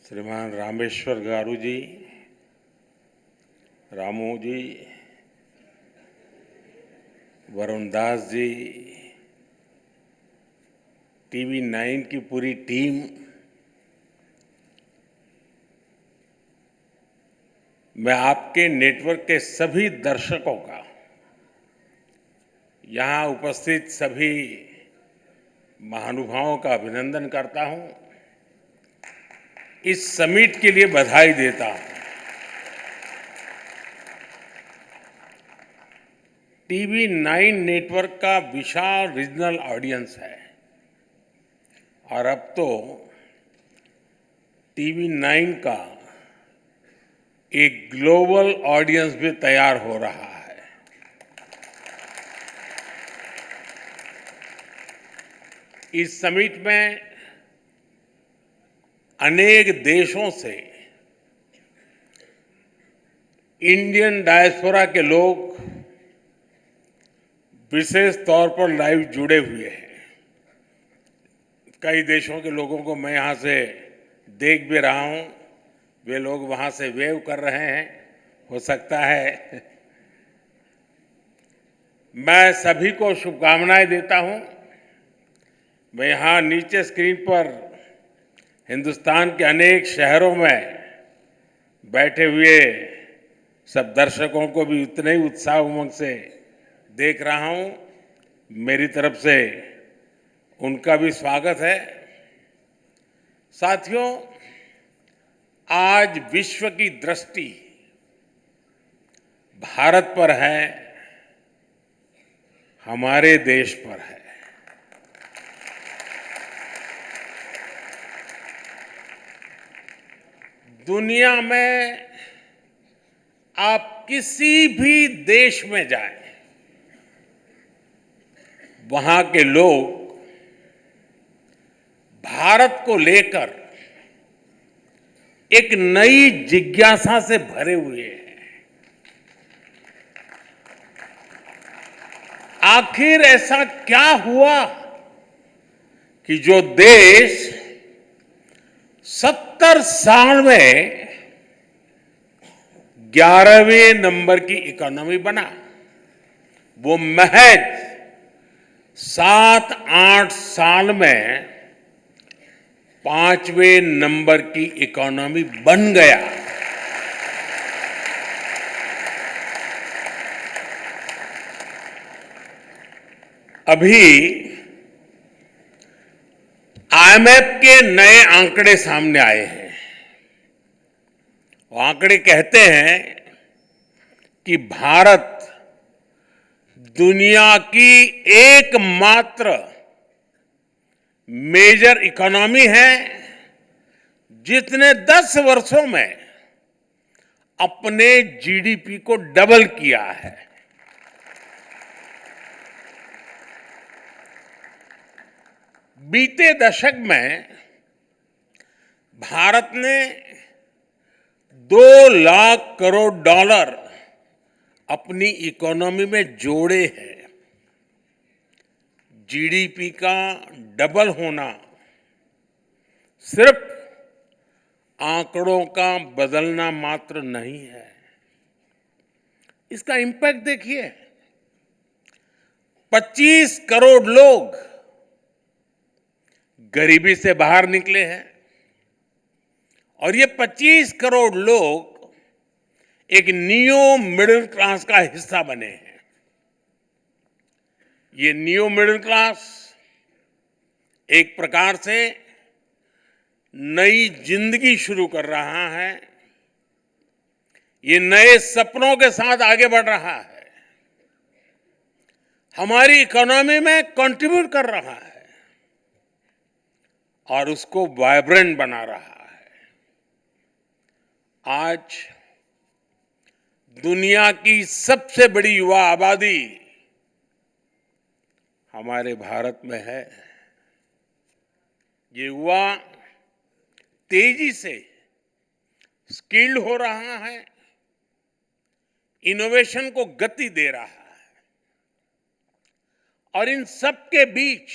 श्रीमान रामेश्वर गारू जी, रामू जी, वरुण दास जी, टीवी 9 की पूरी टीम, मैं आपके नेटवर्क के सभी दर्शकों का, यहां उपस्थित सभी महानुभावों का अभिनंदन करता हूं। इस समिट के लिए बधाई देता हूं। टीवी 9 नेटवर्क का विशाल रीजनल ऑडियंस है और अब तो टीवी 9 का एक ग्लोबल ऑडियंस भी तैयार हो रहा है। इस समिट में अनेक देशों से इंडियन डायस्पोरा के लोग विशेष तौर पर लाइव जुड़े हुए हैं। कई देशों के लोगों को मैं यहां से देख भी रहा हूं, वे लोग वहां से वेव कर रहे हैं, हो सकता है। मैं सभी को शुभकामनाएं देता हूं। मैं यहां नीचे स्क्रीन पर हिंदुस्तान के अनेक शहरों में बैठे हुए सब दर्शकों को भी उतने ही उत्साह उमंग से देख रहा हूं। मेरी तरफ से उनका भी स्वागत है। साथियों, आज विश्व की दृष्टि भारत पर है, हमारे देश पर है। दुनिया में आप किसी भी देश में जाएं, वहां के लोग भारत को लेकर एक नई जिज्ञासा से भरे हुए हैं। आखिर ऐसा क्या हुआ कि जो देश 70 साल में 11वें नंबर की इकोनॉमी बना, वो महज 7-8 साल में 5वें नंबर की इकोनॉमी बन गया। अभी आईएमएफ के नए आंकड़े सामने आए हैं। वो आंकड़े कहते हैं कि भारत दुनिया की एकमात्र मेजर इकोनॉमी है जिसने 10 वर्षों में अपने जीडीपी को डबल किया है। बीते दशक में भारत ने 2 लाख करोड़ डॉलर अपनी इकोनॉमी में जोड़े हैं। जीडीपी का डबल होना सिर्फ आंकड़ों का बदलना मात्र नहीं है, इसका इंपैक्ट देखिए। 25 करोड़ लोग गरीबी से बाहर निकले हैं और ये 25 करोड़ लोग एक नियो मिडिल क्लास का हिस्सा बने हैं। ये नियो मिडिल क्लास एक प्रकार से नई जिंदगी शुरू कर रहा है। ये नए सपनों के साथ आगे बढ़ रहा है, हमारी इकोनॉमी में कंट्रीब्यूट कर रहा है और उसको वाइब्रेंट बना रहा है। आज दुनिया की सबसे बड़ी युवा आबादी हमारे भारत में है। ये युवा तेजी से स्किल्ड हो रहा है, इनोवेशन को गति दे रहा है और इन सब के बीच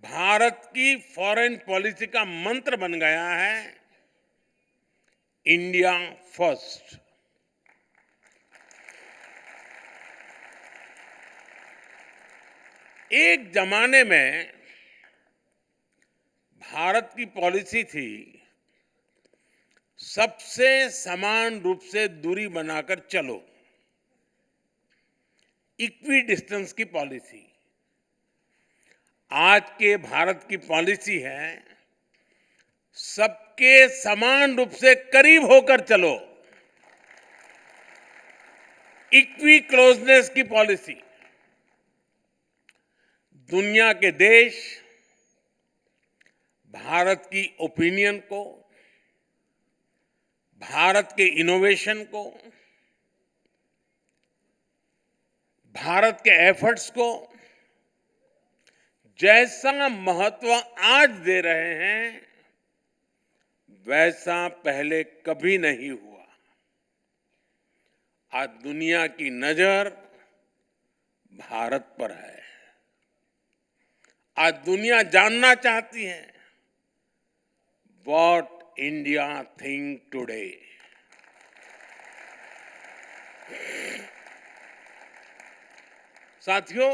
भारत की फॉरेन पॉलिसी का मंत्र बन गया है इंडिया फर्स्ट। एक जमाने में भारत की पॉलिसी थी सबसे समान रूप से दूरी बनाकर चलो, इक्वी डिस्टेंस की पॉलिसी। आज के भारत की पॉलिसी है सबके समान रूप से करीब होकर चलो, इक्वी क्लोजनेस की पॉलिसी। दुनिया के देश भारत की ओपिनियन को, भारत के इनोवेशन को, भारत के एफर्ट्स को जैसा महत्व आज दे रहे हैं वैसा पहले कभी नहीं हुआ। आज दुनिया की नजर भारत पर है। आज दुनिया जानना चाहती है व्हाट इंडिया थिंक टुडे। साथियों,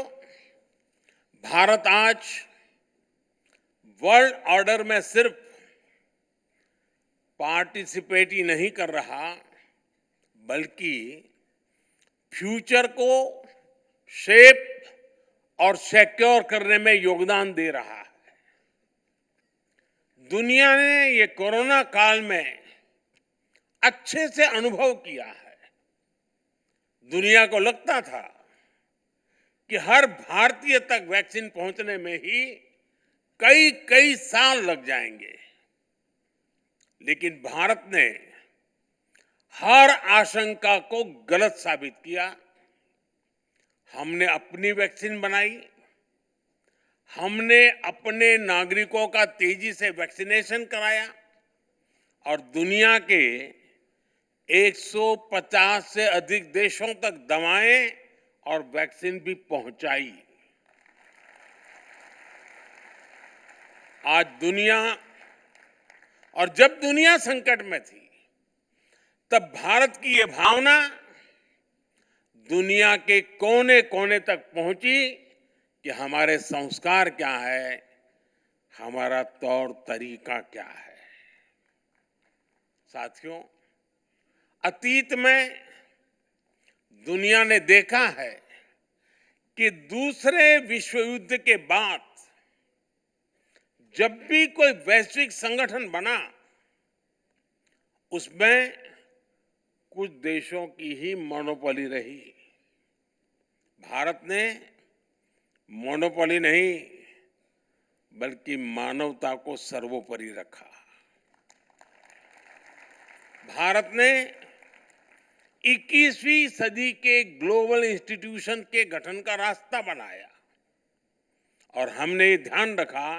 भारत आज वर्ल्ड ऑर्डर में सिर्फ पार्टिसिपेट ही नहीं कर रहा बल्कि फ्यूचर को शेप और सिक्योर करने में योगदान दे रहा है। दुनिया ने ये कोरोना काल में अच्छे से अनुभव किया है। दुनिया को लगता था कि हर भारतीय तक वैक्सीन पहुंचने में ही कई कई साल लग जाएंगे, लेकिन भारत ने हर आशंका को गलत साबित किया। हमने अपनी वैक्सीन बनाई, हमने अपने नागरिकों का तेजी से वैक्सीनेशन कराया और दुनिया के 150 से अधिक देशों तक दवाएं और वैक्सीन भी पहुंचाई। आज दुनिया, और जब दुनिया संकट में थी तब भारत की ये भावना दुनिया के कोने कोने तक पहुंची कि हमारे संस्कार क्या है, हमारा तौर तरीका क्या है। साथियों, अतीत में दुनिया ने देखा है कि दूसरे विश्व युद्ध के बाद जब भी कोई वैश्विक संगठन बना उसमें कुछ देशों की ही मोनोपोली रही। भारत ने मोनोपोली नहीं बल्कि मानवता को सर्वोपरि रखा। भारत ने 21वीं सदी के ग्लोबल इंस्टीट्यूशन के गठन का रास्ता बनाया और हमने ये ध्यान रखा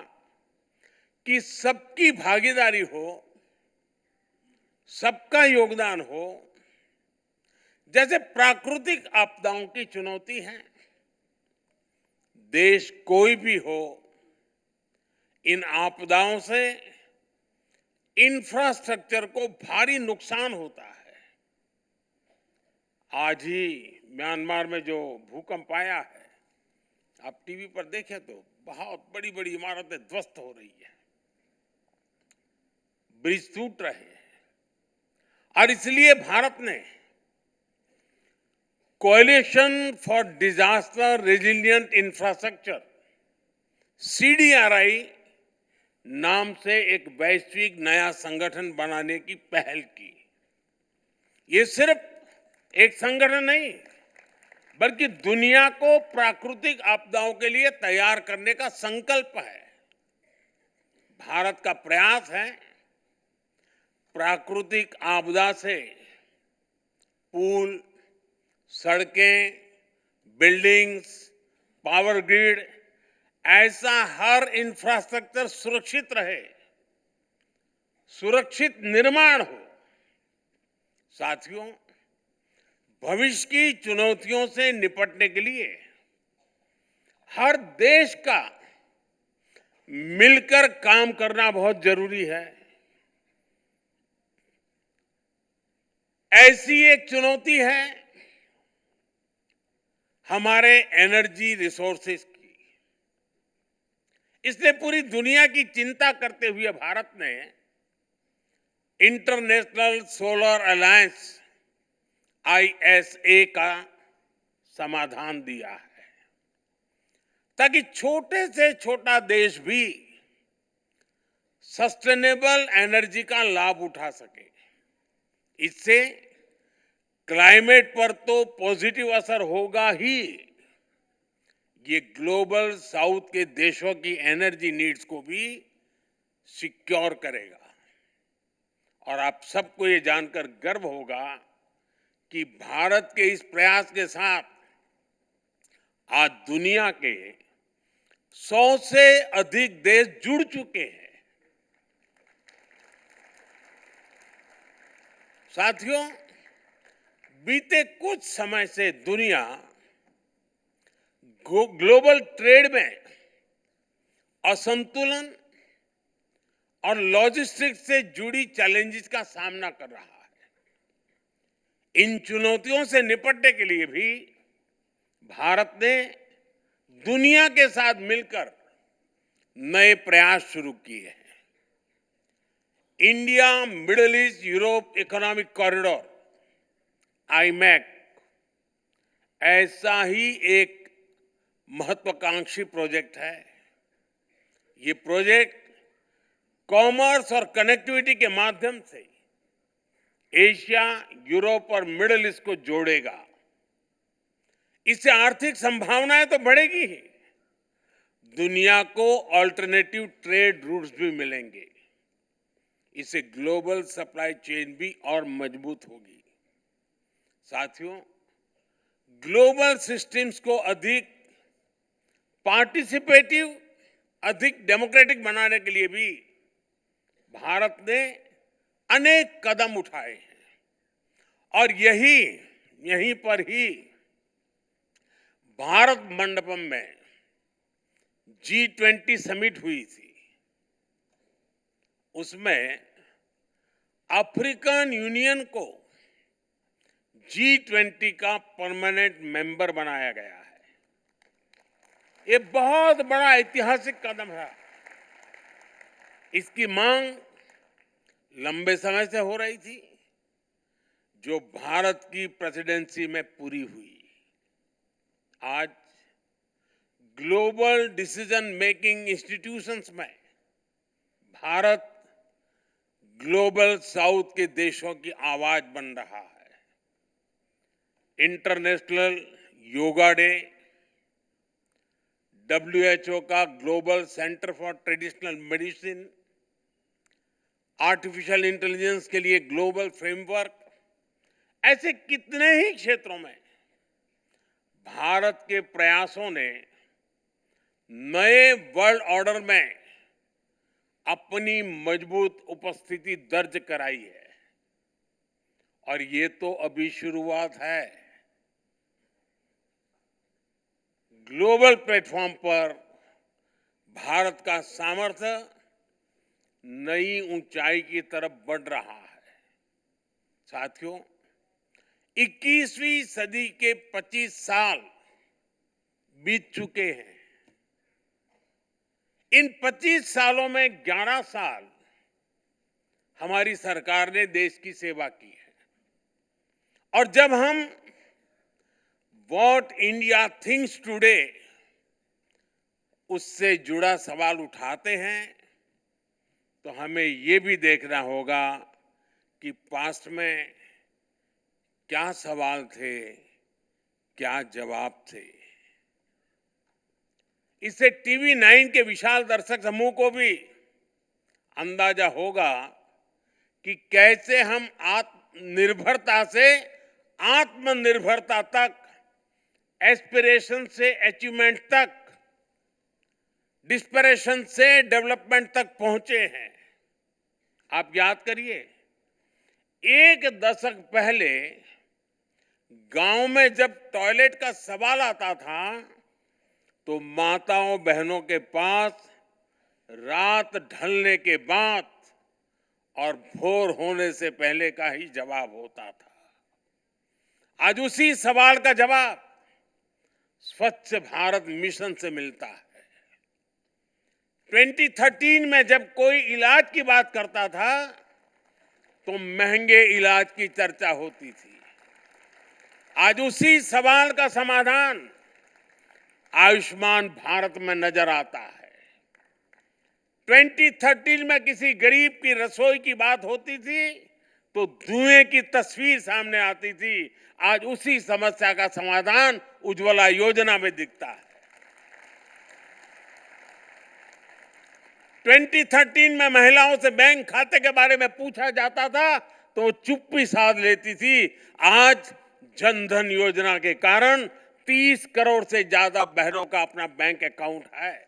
कि सबकी भागीदारी हो, सबका योगदान हो। जैसे प्राकृतिक आपदाओं की चुनौती है, देश कोई भी हो, इन आपदाओं से इंफ्रास्ट्रक्चर को भारी नुकसान होता है। आज ही म्यांमार में जो भूकंप आया है, आप टीवी पर देखें तो बहुत बड़ी बड़ी इमारतें ध्वस्त हो रही है, ब्रिज टूट रहे हैं। और इसलिए भारत ने coalition for disaster resilient infrastructure CDRI नाम से एक वैश्विक नया संगठन बनाने की पहल की। ये सिर्फ एक संगठन नहीं बल्कि दुनिया को प्राकृतिक आपदाओं के लिए तैयार करने का संकल्प है। भारत का प्रयास है प्राकृतिक आपदा से पुल, सड़कें, बिल्डिंग्स, पावर ग्रिड, ऐसा हर इंफ्रास्ट्रक्चर सुरक्षित रहे, सुरक्षित निर्माण हो। साथियों, भविष्य की चुनौतियों से निपटने के लिए हर देश का मिलकर काम करना बहुत जरूरी है। ऐसी एक चुनौती है हमारे एनर्जी रिसोर्सेज की। इसलिए पूरी दुनिया की चिंता करते हुए भारत ने इंटरनेशनल सोलर अलायंस ISA का समाधान दिया है, ताकि छोटे से छोटा देश भी सस्टेनेबल एनर्जी का लाभ उठा सके। इससे क्लाइमेट पर तो पॉजिटिव असर होगा ही, ये ग्लोबल साउथ के देशों की एनर्जी नीड्स को भी सिक्योर करेगा। और आप सबको ये जानकर गर्व होगा कि भारत के इस प्रयास के साथ आज दुनिया के 100 से अधिक देश जुड़ चुके हैं। साथियों, बीते कुछ समय से दुनिया ग्लोबल ट्रेड में असंतुलन और लॉजिस्टिक्स से जुड़ी चैलेंजेस का सामना कर रहा है। इन चुनौतियों से निपटने के लिए भी भारत ने दुनिया के साथ मिलकर नए प्रयास शुरू किए हैं। India middle east Europe economic corridor IMEC ऐसा ही एक महत्वाकांक्षी प्रोजेक्ट है। ये प्रोजेक्ट कॉमर्स और कनेक्टिविटी के माध्यम से एशिया, यूरोप और मिडिल ईस्ट को जोड़ेगा। इससे आर्थिक संभावनाएं तो बढ़ेगी ही, दुनिया को ऑल्टरनेटिव ट्रेड रूट्स भी मिलेंगे। इससे ग्लोबल सप्लाई चेन भी और मजबूत होगी। साथियों, ग्लोबल सिस्टम्स को अधिक पार्टिसिपेटिव, अधिक डेमोक्रेटिक बनाने के लिए भी भारत ने अनेक कदम उठाए हैं। और यहीं पर ही भारत मंडपम में G20 समिट हुई थी। उसमें अफ्रीकन यूनियन को G20 का परमानेंट मेंबर बनाया गया है। ये बहुत बड़ा ऐतिहासिक कदम है। इसकी मांग लंबे समय से हो रही थी, जो भारत की प्रेसिडेंसी में पूरी हुई। आज ग्लोबल डिसीजन मेकिंग इंस्टीट्यूशंस में भारत ग्लोबल साउथ के देशों की आवाज बन रहा है। इंटरनेशनल योगा डे, WHO का global centre for traditional medicine, artificial intelligence के लिए ग्लोबल फ्रेमवर्क, ऐसे कितने ही क्षेत्रों में भारत के प्रयासों ने नए वर्ल्ड ऑर्डर में अपनी मजबूत उपस्थिति दर्ज कराई है। और ये तो अभी शुरुआत है। ग्लोबल प्लेटफॉर्म पर भारत का सामर्थ्य नई ऊंचाई की तरफ बढ़ रहा है। साथियों, 21वीं सदी के 25 साल बीत चुके हैं। इन 25 सालों में 11 साल हमारी सरकार ने देश की सेवा की है। और जब हम व्हाट इंडिया थिंक्स टुडे उससे जुड़ा सवाल उठाते हैं, तो हमें ये भी देखना होगा कि पास्ट में क्या सवाल थे, क्या जवाब थे। इससे TV9 के विशाल दर्शक समूह को भी अंदाजा होगा कि कैसे हम आत्मनिर्भरता से आत्मनिर्भरता तक, एस्पिरेशन से अचीवमेंट तक, डिस्परेशन से डेवलपमेंट तक पहुंचे हैं। आप याद करिए, एक दशक पहले गांव में जब टॉयलेट का सवाल आता था, तो माताओं बहनों के पास रात ढलने के बाद और भोर होने से पहले का ही जवाब होता था। आज उसी सवाल का जवाब स्वच्छ भारत मिशन से मिलता है। 2013 में जब कोई इलाज की बात करता था तो महंगे इलाज की चर्चा होती थी। आज उसी सवाल का समाधान आयुष्मान भारत में नजर आता है। 2013 में किसी गरीब की रसोई की बात होती थी तो धुएं की तस्वीर सामने आती थी। आज उसी समस्या का समाधान उज्ज्वला योजना में दिखता है। 2013 में महिलाओं से बैंक खाते के बारे में पूछा जाता था तो वो चुप्पी साध लेती थी। आज जनधन योजना के कारण 30 करोड़ से ज्यादा बहनों का अपना बैंक अकाउंट है।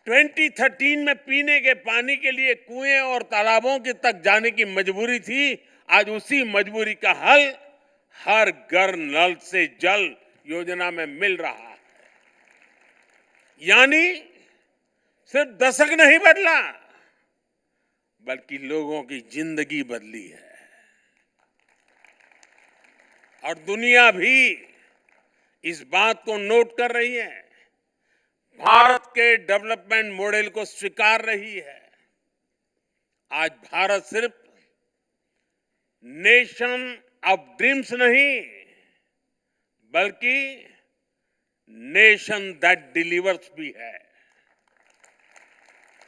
2013 में पीने के पानी के लिए कुएं और तालाबों के तक जाने की मजबूरी थी। आज उसी मजबूरी का हल हर घर नल से जल योजना में मिल रहा है। यानी सिर्फ दशक नहीं बदला बल्कि लोगों की जिंदगी बदली है। और दुनिया भी इस बात को नोट कर रही है, भारत के डेवलपमेंट मॉडल को स्वीकार रही है। आज भारत सिर्फ नेशन ऑफ ड्रीम्स नहीं बल्कि नेशन दैट डिलीवर्स भी है।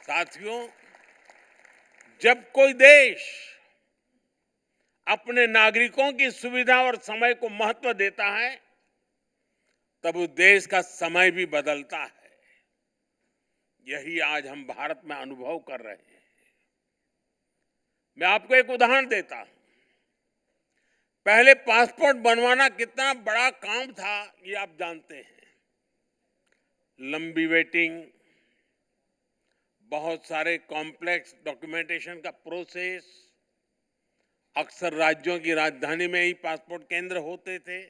साथियों, जब कोई देश अपने नागरिकों की सुविधा और समय को महत्व देता है तब उस देश का समय भी बदलता है। यही आज हम भारत में अनुभव कर रहे हैं। मैं आपको एक उदाहरण देता हूं। पहले पासपोर्ट बनवाना कितना बड़ा काम था ये आप जानते हैं। लंबी वेटिंग, बहुत सारे कॉम्प्लेक्स डॉक्यूमेंटेशन का प्रोसेस, अक्सर राज्यों की राजधानी में ही पासपोर्ट केंद्र होते थे।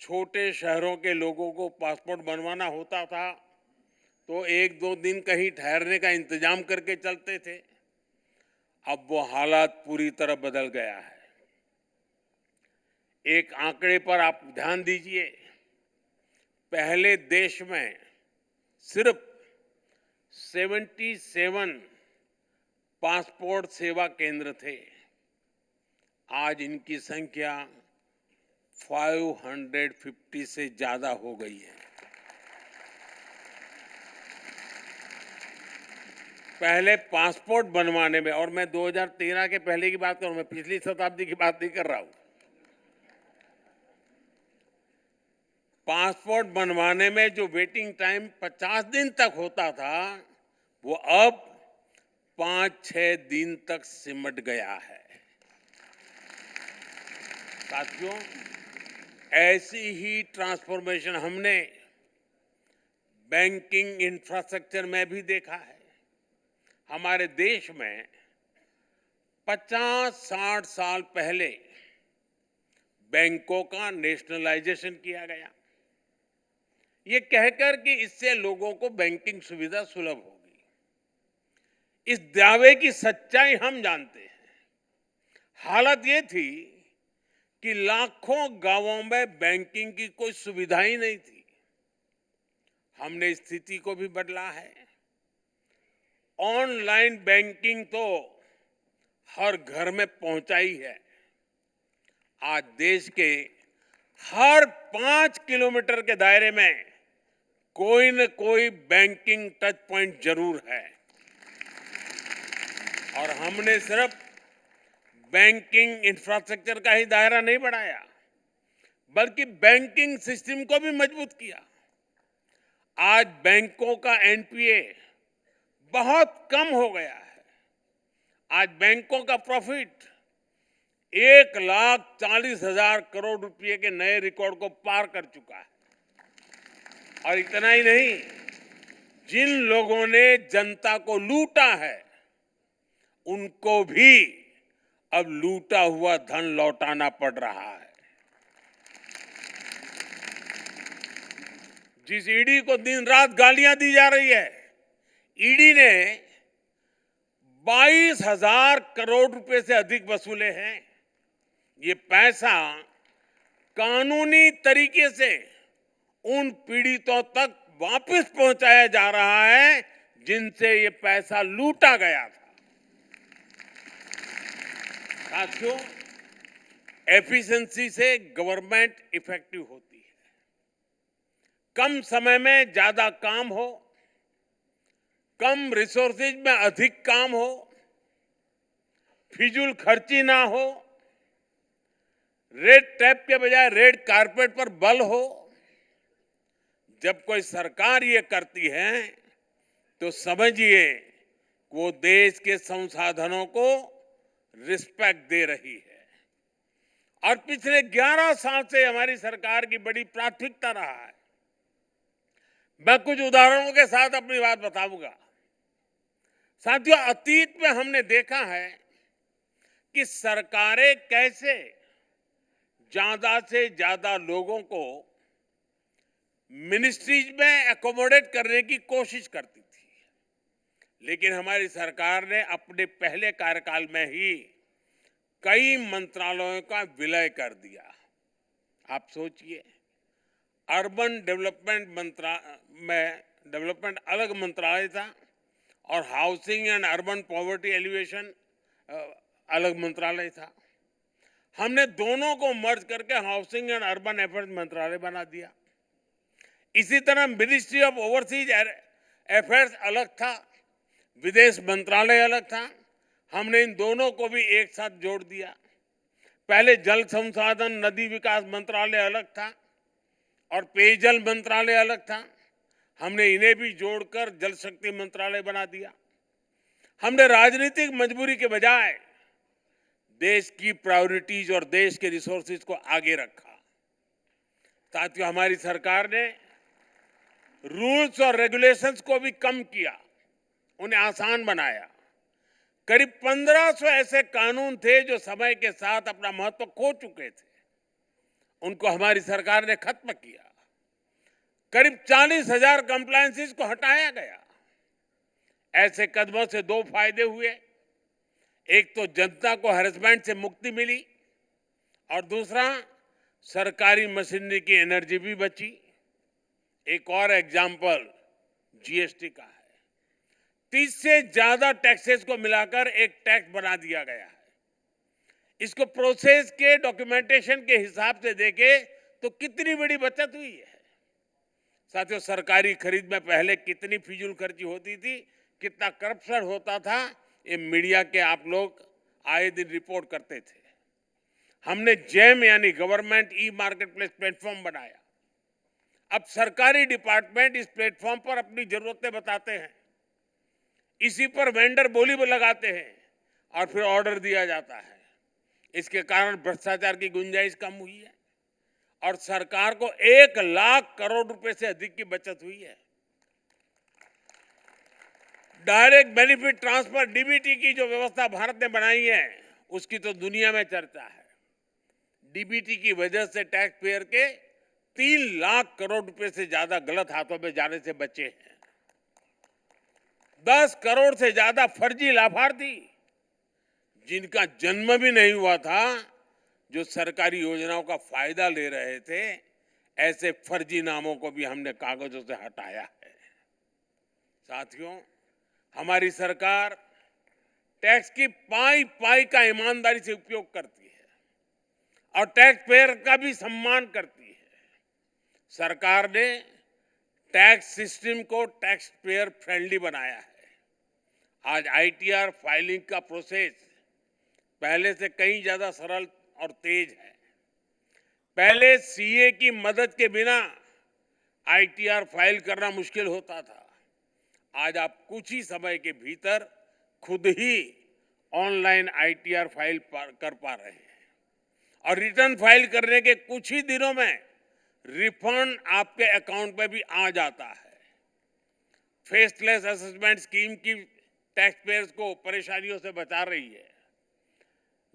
छोटे शहरों के लोगों को पासपोर्ट बनवाना होता था तो 1-2 दिन कहीं ठहरने का इंतजाम करके चलते थे। अब वो हालात पूरी तरह बदल गया है। एक आंकड़े पर आप ध्यान दीजिए। पहले देश में सिर्फ 77 पासपोर्ट सेवा केंद्र थे। आज इनकी संख्या 550 से ज्यादा हो गई है। पहले पासपोर्ट बनवाने में, और मैं 2013 के पहले की बात करूं, मैं पिछली शताब्दी की बात नहीं कर रहा हूं। पासपोर्ट बनवाने में जो वेटिंग टाइम 50 दिन तक होता था वो अब 5-6 दिन तक सिमट गया है। साथियों, ऐसी ही ट्रांसफॉर्मेशन हमने बैंकिंग इंफ्रास्ट्रक्चर में भी देखा है। हमारे देश में 50-60 साल पहले बैंकों का नेशनलाइजेशन किया गया, ये कहकर कि इससे लोगों को बैंकिंग सुविधा सुलभ होगी। इस दावे की सच्चाई हम जानते हैं। हालत ये थी कि लाखों गांवों में बैंकिंग की कोई सुविधा ही नहीं थी। हमने स्थिति को भी बदला है। ऑनलाइन बैंकिंग तो हर घर में पहुंचाई है। आज देश के हर 5 किलोमीटर के दायरे में कोई न कोई बैंकिंग टच पॉइंट जरूर है। और हमने सिर्फ बैंकिंग इंफ्रास्ट्रक्चर का ही दायरा नहीं बढ़ाया बल्कि बैंकिंग सिस्टम को भी मजबूत किया। आज बैंकों का एनपीए बहुत कम हो गया है। आज बैंकों का प्रॉफिट 1,40,000 करोड़ रुपए के नए रिकॉर्ड को पार कर चुका है। और इतना ही नहीं, जिन लोगों ने जनता को लूटा है उनको भी अब लूटा हुआ धन लौटाना पड़ रहा है। जिस ईडी को दिन रात गालियां दी जा रही है, ईडी ने 22,000 करोड़ रुपए से अधिक वसूले हैं। ये पैसा कानूनी तरीके से उन पीड़ितों तक वापस पहुंचाया जा रहा है जिनसे ये पैसा लूटा गया था। साथियों, एफिशिएंसी से गवर्नमेंट इफेक्टिव होती है। कम समय में ज्यादा काम हो, कम रिसोर्सेज में अधिक काम हो, फिजूल खर्ची ना हो, रेड टैप के बजाय रेड कारपेट पर बल हो। जब कोई सरकार ये करती है तो समझिए वो देश के संसाधनों को रिस्पेक्ट दे रही है। और पिछले 11 साल से हमारी सरकार की बड़ी प्राथमिकता रहा है। मैं कुछ उदाहरणों के साथ अपनी बात बताऊंगा। साथियों, अतीत में हमने देखा है कि सरकारें कैसे ज्यादा से ज्यादा लोगों को मिनिस्ट्रीज में एकोमोडेट करने की कोशिश करती थी, लेकिन हमारी सरकार ने अपने पहले कार्यकाल में ही कई मंत्रालयों का विलय कर दिया। आप सोचिए, अर्बन डेवलपमेंट अलग मंत्रालय था और housing and urban poverty alleviation अलग मंत्रालय था। हमने दोनों को मर्ज करके हाउसिंग एंड अर्बन अफेयर्स मंत्रालय बना दिया। इसी तरह मिनिस्ट्री ऑफ ओवरसीज अफेयर्स अलग था, विदेश मंत्रालय अलग था। हमने इन दोनों को भी एक साथ जोड़ दिया। पहले जल संसाधन नदी विकास मंत्रालय अलग था और पेयजल मंत्रालय अलग था। हमने इन्हें भी जोड़कर जल शक्ति मंत्रालय बना दिया। हमने राजनीतिक मजबूरी के बजाय देश की प्रायोरिटीज और देश के रिसोर्सेज को आगे रखा। साथियों, हमारी सरकार ने रूल्स और रेगुलेशंस को भी कम किया, उन्हें आसान बनाया। करीब 1500 ऐसे कानून थे जो समय के साथ अपना महत्व खो चुके थे, उनको हमारी सरकार ने खत्म किया। करीब 40,000 कंप्लायंसेस को हटाया गया। ऐसे कदमों से दो फायदे हुए। एक तो जनता को हैरेसमेंट से मुक्ति मिली और दूसरा सरकारी मशीनरी की एनर्जी भी बची। एक और एग्जाम्पल जीएसटी का है। 30 से ज्यादा टैक्सेस को मिलाकर एक टैक्स बना दिया गया है। इसको प्रोसेस के डॉक्यूमेंटेशन के हिसाब से देखे तो कितनी बड़ी बचत हुई है। साथियों, सरकारी खरीद में पहले कितनी फिजूल खर्ची होती थी, कितना करप्शन होता था, ये मीडिया के आप लोग आए दिन रिपोर्ट करते थे। हमने जेम यानी government e market place platform बनाया। अब सरकारी डिपार्टमेंट इस प्लेटफॉर्म पर अपनी जरूरतें बताते हैं, इसी पर वेंडर बोली लगाते हैं और फिर ऑर्डर दिया जाता है। इसके कारण भ्रष्टाचार की गुंजाइश कम हुई है और सरकार को 1 लाख करोड़ रुपए से अधिक की बचत हुई है। डायरेक्ट बेनिफिट ट्रांसफर डीबीटी की जो व्यवस्था भारत ने बनाई है, उसकी तो दुनिया में चर्चा है। डीबीटी की वजह से टैक्स पेयर के 3 लाख करोड़ रुपए से ज्यादा गलत हाथों में जाने से बचे हैं। 10 करोड़ से ज्यादा फर्जी लाभार्थी जिनका जन्म भी नहीं हुआ था, जो सरकारी योजनाओं का फायदा ले रहे थे, ऐसे फर्जी नामों को भी हमने कागजों से हटाया है। साथियों, हमारी सरकार टैक्स की पाई पाई का ईमानदारी से उपयोग करती है और टैक्स पेयर का भी सम्मान करती है। सरकार ने टैक्स सिस्टम को टैक्स पेयर फ्रेंडली बनाया है। आज आईटीआर फाइलिंग का प्रोसेस पहले से कहीं ज्यादा सरल और तेज है। पहले सीए की मदद के बिना आईटीआर फाइल करना मुश्किल होता था। आज आप कुछ ही समय के भीतर खुद ही ऑनलाइन आईटीआर फाइल कर पा रहे हैं और रिटर्न फाइल करने के कुछ ही दिनों में रिफंड आपके अकाउंट में भी आ जाता है। फेसलेस असेसमेंट स्कीम की टैक्स पेयर्स को परेशानियों से बचा रही है।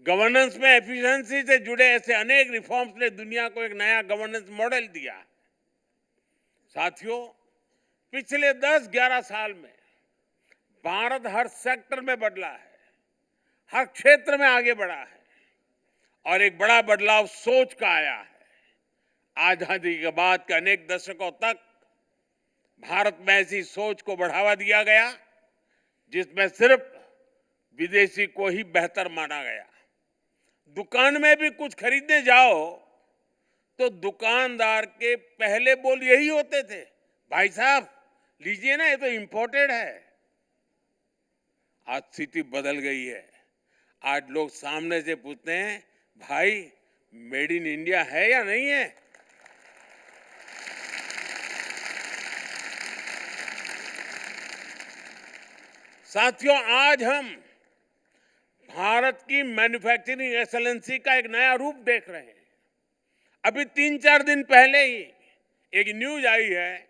गवर्नेंस में एफिशिएंसी से जुड़े ऐसे अनेक रिफॉर्म्स ने दुनिया को एक नया गवर्नेंस मॉडल दिया है। साथियों, पिछले 10-11 साल में भारत हर सेक्टर में बदला है, हर क्षेत्र में आगे बढ़ा है और एक बड़ा बदलाव सोच का आया है। आजादी के बाद के अनेक दशकों तक भारत में ऐसी सोच को बढ़ावा दिया गया जिसमें सिर्फ विदेशी को ही बेहतर माना गया। दुकान में भी कुछ खरीदने जाओ तो दुकानदार के पहले बोल यही होते थे, भाई साहब लीजिए ना, ये तो इंपोर्टेड है। आज स्थिति बदल गई है। आज लोग सामने से पूछते हैं, भाई मेड इन इंडिया है या नहीं है। साथियों, आज हम भारत की मैन्युफैक्चरिंग एक्सेलेंसी का एक नया रूप देख रहे हैं। अभी 3-4 दिन पहले ही एक न्यूज आई है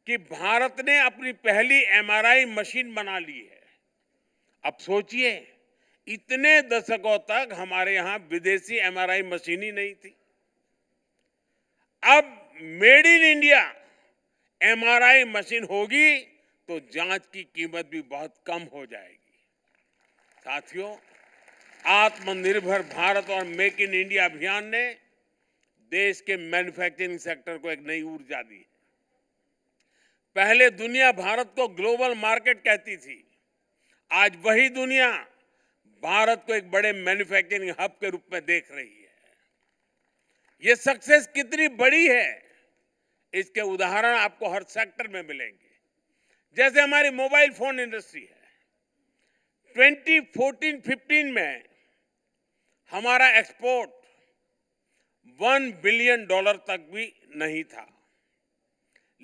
कि भारत ने अपनी पहली एमआरआई मशीन बना ली है। अब सोचिए, इतने दशकों तक हमारे यहां विदेशी एमआरआई मशीन ही नहीं थी। अब made in India MRI machine होगी तो जांच की कीमत भी बहुत कम हो जाएगी। साथियों, आत्मनिर्भर भारत और मेक इन इंडिया अभियान ने देश के मैन्युफैक्चरिंग सेक्टर को एक नई ऊर्जा दी है। पहले दुनिया भारत को ग्लोबल मार्केट कहती थी, आज वही दुनिया भारत को एक बड़े मैन्युफैक्चरिंग हब के रूप में देख रही है। ये सक्सेस कितनी बड़ी है, इसके उदाहरण आपको हर सेक्टर में मिलेंगे। जैसे हमारी मोबाइल फोन इंडस्ट्री है, 2014-15 में हमारा एक्सपोर्ट $1 बिलियन तक भी नहीं था,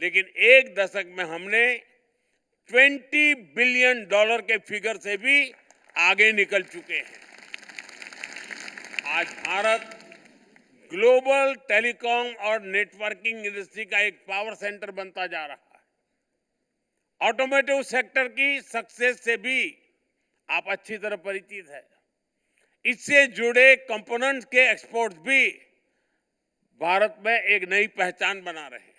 लेकिन एक दशक में हमने $20 बिलियन के फिगर से भी आगे निकल चुके हैं। आज भारत ग्लोबल टेलीकॉम और नेटवर्किंग इंडस्ट्री का एक पावर सेंटर बनता जा रहा है। ऑटोमोटिव सेक्टर की सक्सेस से भी आप अच्छी तरह परिचित है। इससे जुड़े कंपोनेंट्स के एक्सपोर्ट भी भारत में एक नई पहचान बना रहे हैं।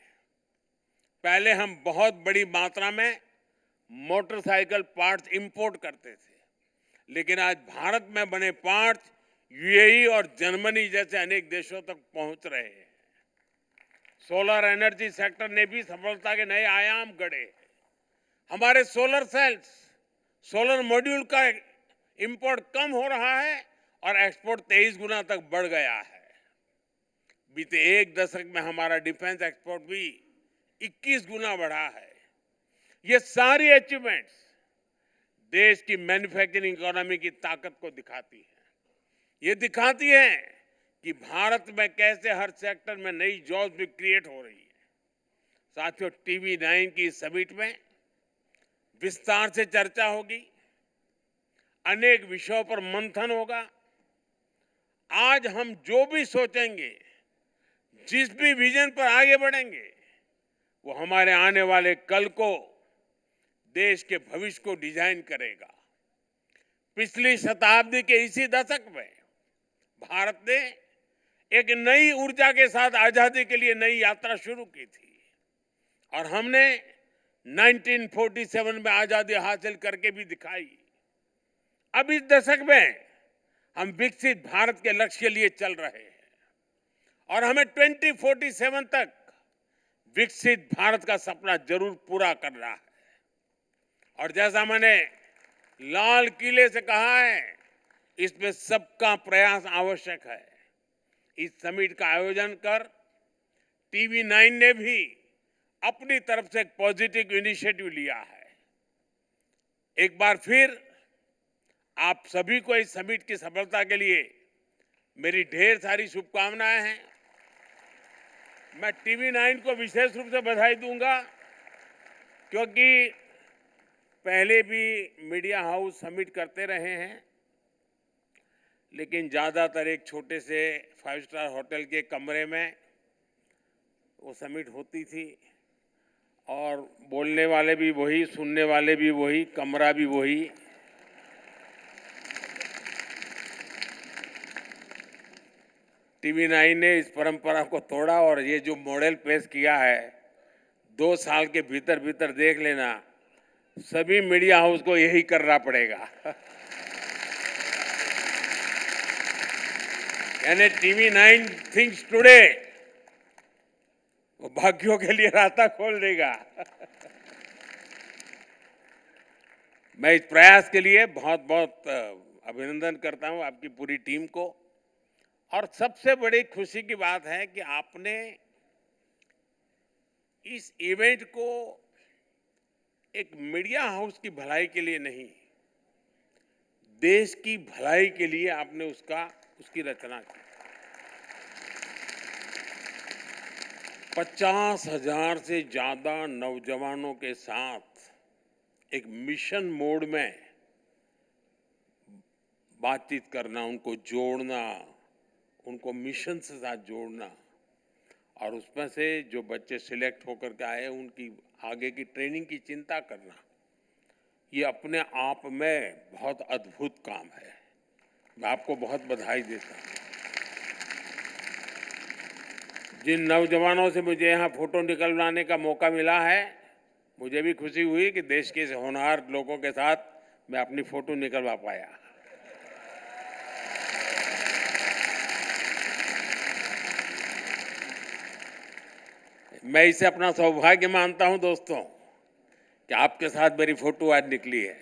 पहले हम बहुत बड़ी मात्रा में मोटरसाइकिल पार्ट्स इंपोर्ट करते थे, लेकिन आज भारत में बने पार्ट्स यूएई और जर्मनी जैसे अनेक देशों तक पहुंच रहे हैं। सोलर एनर्जी सेक्टर ने भी सफलता के नए आयाम गढ़े। हमारे सोलर सेल्स, सोलर मॉड्यूल का इंपोर्ट कम हो रहा है और एक्सपोर्ट 23 गुना तक बढ़ गया है। बीते एक दशक में हमारा डिफेंस एक्सपोर्ट भी 21 गुना बढ़ा है। ये सारी अचीवमेंट्स देश की मैन्युफैक्चरिंग इकोनॉमी की ताकत को दिखाती है। ये दिखाती है कि भारत में कैसे हर सेक्टर में नई जॉब्स भी क्रिएट हो रही है। साथियों, TV9 की समिट में विस्तार से चर्चा होगी, अनेक विषयों पर मंथन होगा। आज हम जो भी सोचेंगे, जिस भी विजन पर आगे बढ़ेंगे, वो हमारे आने वाले कल को, देश के भविष्य को डिजाइन करेगा। पिछली शताब्दी के इसी दशक में भारत ने एक नई ऊर्जा के साथ आजादी के लिए नई यात्रा शुरू की थी और हमने 1947 में आजादी हासिल करके भी दिखाई। अब इस दशक में हम विकसित भारत के लक्ष्य के लिए चल रहे हैं और हमें 2047 तक विकसित भारत का सपना जरूर पूरा करना है। और जैसा मैंने लाल किले से कहा है, इसमें सबका प्रयास आवश्यक है। इस समिट का आयोजन कर TV9 ने भी अपनी तरफ से एक पॉजिटिव इनिशिएटिव लिया है। एक बार फिर आप सभी को इस समिट की सफलता के लिए मेरी ढेर सारी शुभकामनाएं हैं। मैं TV9 को विशेष रूप से बधाई दूंगा, क्योंकि पहले भी मीडिया हाउस समिट करते रहे हैं, लेकिन ज़्यादातर एक छोटे से 5 स्टार होटल के कमरे में वो समिट होती थी और बोलने वाले भी वही, सुनने वाले भी वही, कमरा भी वही। TV9 ने इस परंपरा को तोड़ा और ये जो मॉडल पेश किया है, 2 साल के भीतर भीतर देख लेना, सभी मीडिया हाउस को यही करना पड़ेगा। यानी टीवी 9 थिंग्स टुडे वो भाग्यों के लिए रास्ता खोल देगा। मैं इस प्रयास के लिए बहुत बहुत अभिनंदन करता हूं आपकी पूरी टीम को। और सबसे बड़ी खुशी की बात है कि आपने इस इवेंट को एक मीडिया हाउस की भलाई के लिए नहीं, देश की भलाई के लिए आपने उसकी रचना की। 50,000 से ज्यादा नौजवानों के साथ एक मिशन मोड में बातचीत करना, उनको जोड़ना, उनको मिशन से साथ जोड़ना, और उसमें से जो बच्चे सिलेक्ट होकर के आए उनकी आगे की ट्रेनिंग की चिंता करना, ये अपने आप में बहुत अद्भुत काम है। मैं आपको बहुत बधाई देता हूं। जिन नौजवानों से मुझे यहाँ फोटो निकलवाने का मौका मिला है, मुझे भी खुशी हुई कि देश के होनहार लोगों के साथ मैं अपनी फोटो निकलवा पाया। मैं इसे अपना सौभाग्य मानता हूं दोस्तों कि आपके साथ मेरी फोटो आज निकली है।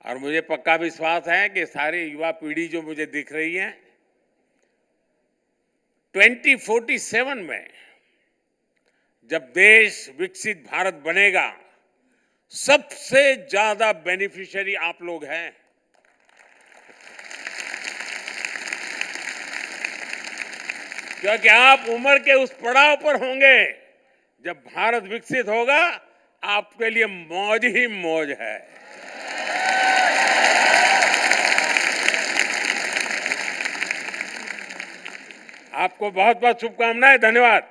और मुझे पक्का विश्वास है कि सारी युवा पीढ़ी जो मुझे दिख रही है, 2047 में जब देश विकसित भारत बनेगा, सबसे ज्यादा बेनिफिशियरी आप लोग हैं। क्योंकि आप उम्र के उस पड़ाव पर होंगे जब भारत विकसित होगा, आपके लिए मौज ही मौज है। आपको बहुत बहुत शुभकामनाएं। धन्यवाद।